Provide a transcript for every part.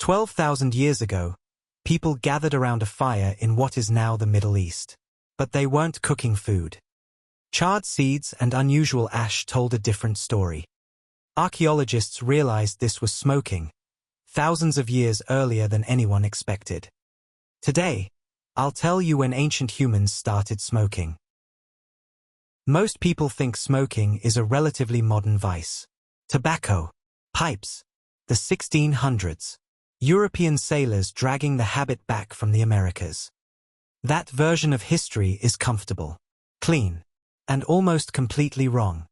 12,000 years ago, people gathered around a fire in what is now the Middle East. But they weren't cooking food. Charred seeds and unusual ash told a different story. Archaeologists realized this was smoking, thousands of years earlier than anyone expected. Today, I'll tell you when ancient humans started smoking. Most people think smoking is a relatively modern vice. Tobacco, pipes, the 1600s. European sailors dragging the habit back from the Americas. That version of history is comfortable, clean, and almost completely wrong.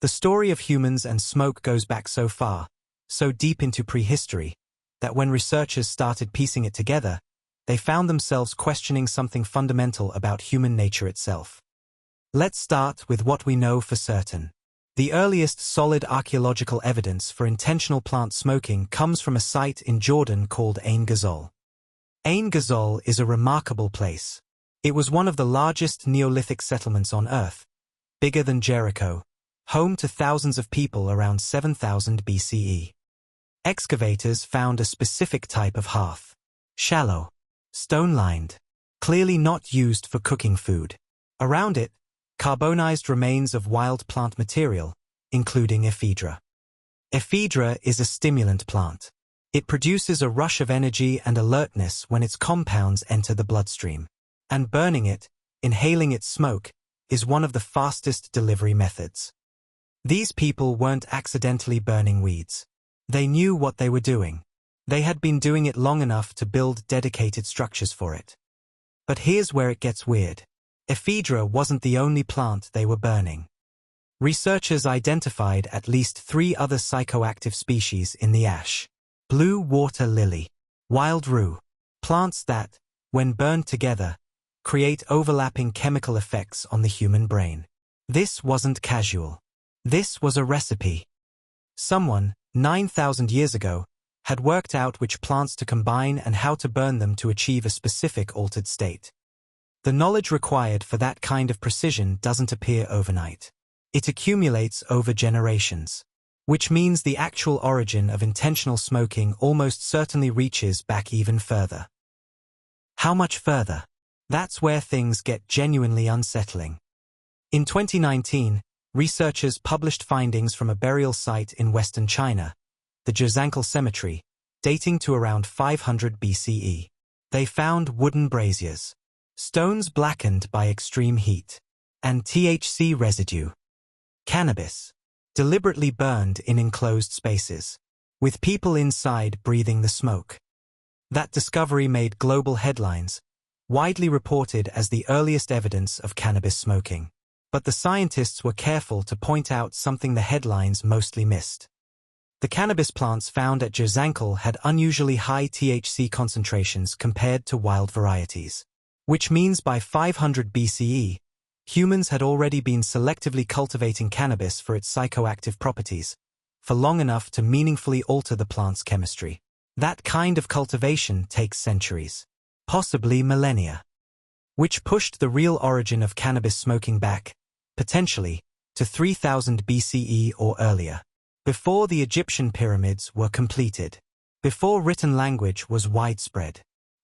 The story of humans and smoke goes back so far, so deep into prehistory, that when researchers started piecing it together, they found themselves questioning something fundamental about human nature itself. Let's start with what we know for certain. The earliest solid archaeological evidence for intentional plant smoking comes from a site in Jordan called Ain Ghazal. Ain Ghazal is a remarkable place. It was one of the largest Neolithic settlements on Earth, bigger than Jericho, home to thousands of people around 7000 BCE. Excavators found a specific type of hearth. Shallow, stone-lined, clearly not used for cooking food. Around it, carbonized remains of wild plant material, including ephedra. Ephedra is a stimulant plant. It produces a rush of energy and alertness when its compounds enter the bloodstream. And burning it, inhaling its smoke, is one of the fastest delivery methods. These people weren't accidentally burning weeds. They knew what they were doing. They had been doing it long enough to build dedicated structures for it. But here's where it gets weird. Ephedra wasn't the only plant they were burning. Researchers identified at least 3 other psychoactive species in the ash. Blue water lily, wild rue, plants that, when burned together, create overlapping chemical effects on the human brain. This wasn't casual. This was a recipe. Someone, 9,000 years ago, had worked out which plants to combine and how to burn them to achieve a specific altered state. The knowledge required for that kind of precision doesn't appear overnight. It accumulates over generations, which means the actual origin of intentional smoking almost certainly reaches back even further. How much further? That's where things get genuinely unsettling. In 2019, researchers published findings from a burial site in western China, the Zhangzhou Cemetery, dating to around 500 BCE. They found wooden braziers, stones blackened by extreme heat, and THC residue. Cannabis, deliberately burned in enclosed spaces, with people inside breathing the smoke. That discovery made global headlines, widely reported as the earliest evidence of cannabis smoking. But the scientists were careful to point out something the headlines mostly missed. The cannabis plants found at Zhangzhou had unusually high THC concentrations compared to wild varieties. Which means by 500 BCE, humans had already been selectively cultivating cannabis for its psychoactive properties, for long enough to meaningfully alter the plant's chemistry. That kind of cultivation takes centuries, possibly millennia. Which pushed the real origin of cannabis smoking back, potentially, to 3000 BCE or earlier, before the Egyptian pyramids were completed, before written language was widespread.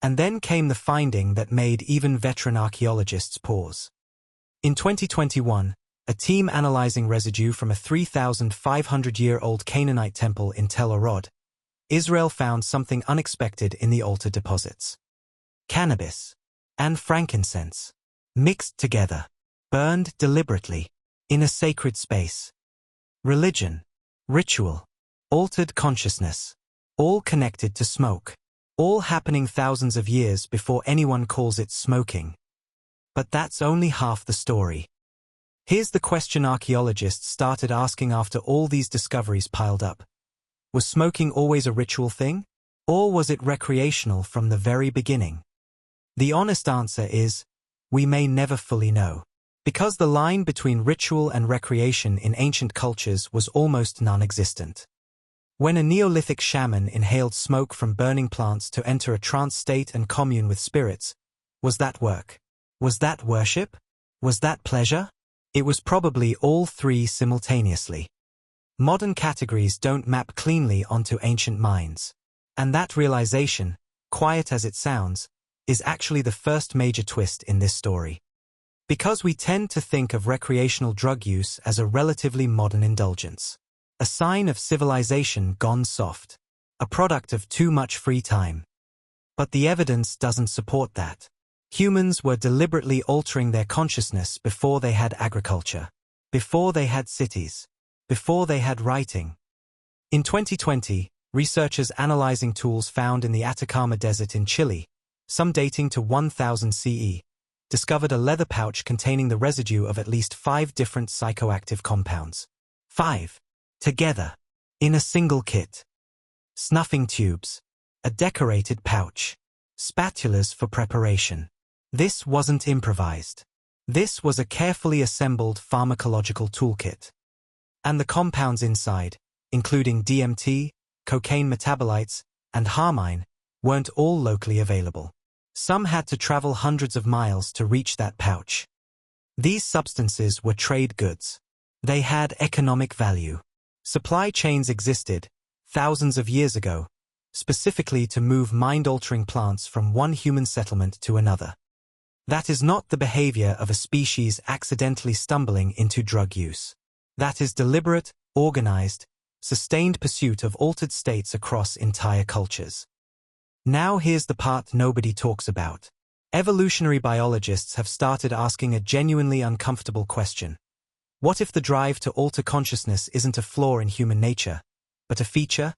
And then came the finding that made even veteran archaeologists pause. In 2021, a team analyzing residue from a 3,500-year-old Canaanite temple in Tel Arod, Israel found something unexpected in the altar deposits. Cannabis and frankincense, mixed together, burned deliberately, in a sacred space. Religion, ritual, altered consciousness, all connected to smoke. All happening thousands of years before anyone calls it smoking. But that's only half the story. Here's the question archaeologists started asking after all these discoveries piled up. Was smoking always a ritual thing? Or was it recreational from the very beginning? The honest answer is, we may never fully know. Because the line between ritual and recreation in ancient cultures was almost non-existent. When a Neolithic shaman inhaled smoke from burning plants to enter a trance state and commune with spirits, was that work? Was that worship? Was that pleasure? It was probably all 3 simultaneously. Modern categories don't map cleanly onto ancient minds. And that realization, quiet as it sounds, is actually the first major twist in this story. Because we tend to think of recreational drug use as a relatively modern indulgence. A sign of civilization gone soft. A product of too much free time. But the evidence doesn't support that. Humans were deliberately altering their consciousness before they had agriculture. Before they had cities. Before they had writing. In 2020, researchers analyzing tools found in the Atacama Desert in Chile, some dating to 1000 CE, discovered a leather pouch containing the residue of at least 5 different psychoactive compounds. 5. Together. In a single kit. Snuffing tubes. A decorated pouch. Spatulas for preparation. This wasn't improvised. This was a carefully assembled pharmacological toolkit. And the compounds inside, including DMT, cocaine metabolites, and harmine, weren't all locally available. Some had to travel hundreds of miles to reach that pouch. These substances were trade goods. They had economic value. Supply chains existed, thousands of years ago, specifically to move mind-altering plants from one human settlement to another. That is not the behavior of a species accidentally stumbling into drug use. That is deliberate, organized, sustained pursuit of altered states across entire cultures. Now here's the part nobody talks about. Evolutionary biologists have started asking a genuinely uncomfortable question. What if the drive to alter consciousness isn't a flaw in human nature, but a feature?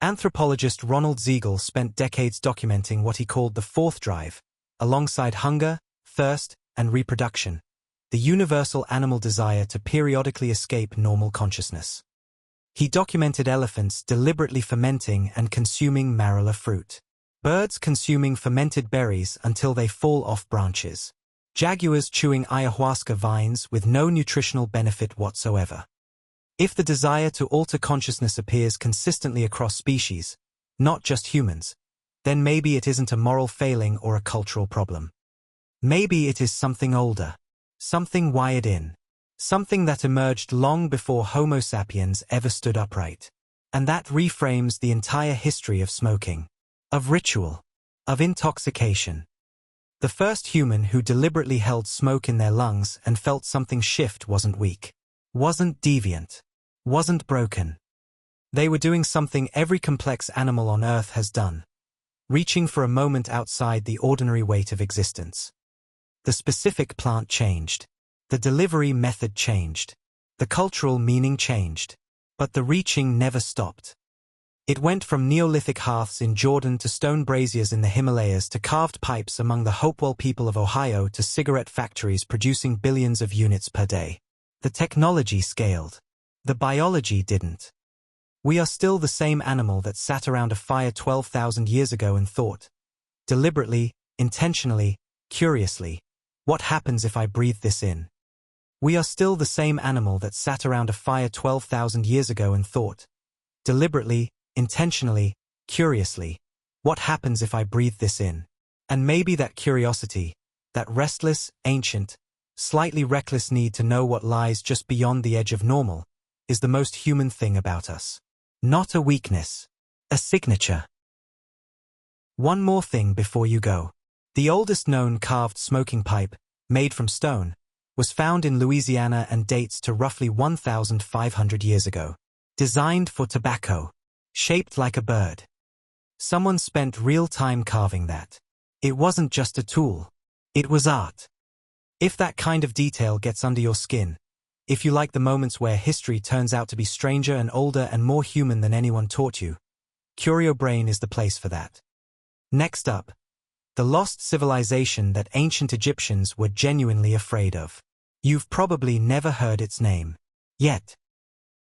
Anthropologist Ronald Siegel spent decades documenting what he called the fourth drive, alongside hunger, thirst, and reproduction, the universal animal desire to periodically escape normal consciousness. He documented elephants deliberately fermenting and consuming marula fruit. Birds consuming fermented berries until they fall off branches. Jaguars chewing ayahuasca vines with no nutritional benefit whatsoever. If the desire to alter consciousness appears consistently across species, not just humans, then maybe it isn't a moral failing or a cultural problem. Maybe it is something older. Something wired in. Something that emerged long before Homo sapiens ever stood upright. And that reframes the entire history of smoking. Of ritual. Of intoxication. The first human who deliberately held smoke in their lungs and felt something shift wasn't weak. Wasn't deviant. Wasn't broken. They were doing something every complex animal on Earth has done. Reaching for a moment outside the ordinary weight of existence. The specific plant changed. The delivery method changed. The cultural meaning changed. But the reaching never stopped. It went from Neolithic hearths in Jordan to stone braziers in the Himalayas to carved pipes among the Hopewell people of Ohio to cigarette factories producing billions of units per day. The technology scaled. The biology didn't. We are still the same animal that sat around a fire 12,000 years ago and thought, deliberately, intentionally, curiously, what happens if I breathe this in? We are still the same animal that sat around a fire 12,000 years ago and thought, deliberately, intentionally, curiously, what happens if I breathe this in? And maybe that curiosity, that restless, ancient, slightly reckless need to know what lies just beyond the edge of normal, is the most human thing about us. Not a weakness. A signature. One more thing before you go. The oldest known carved smoking pipe, made from stone, was found in Louisiana and dates to roughly 1,500 years ago. Designed for tobacco. Shaped like a bird. Someone spent real time carving that. It wasn't just a tool. It was art. If that kind of detail gets under your skin, if you like the moments where history turns out to be stranger and older and more human than anyone taught you, Curio Brain is the place for that. Next up, the lost civilization that ancient Egyptians were genuinely afraid of. You've probably never heard its name. Yet.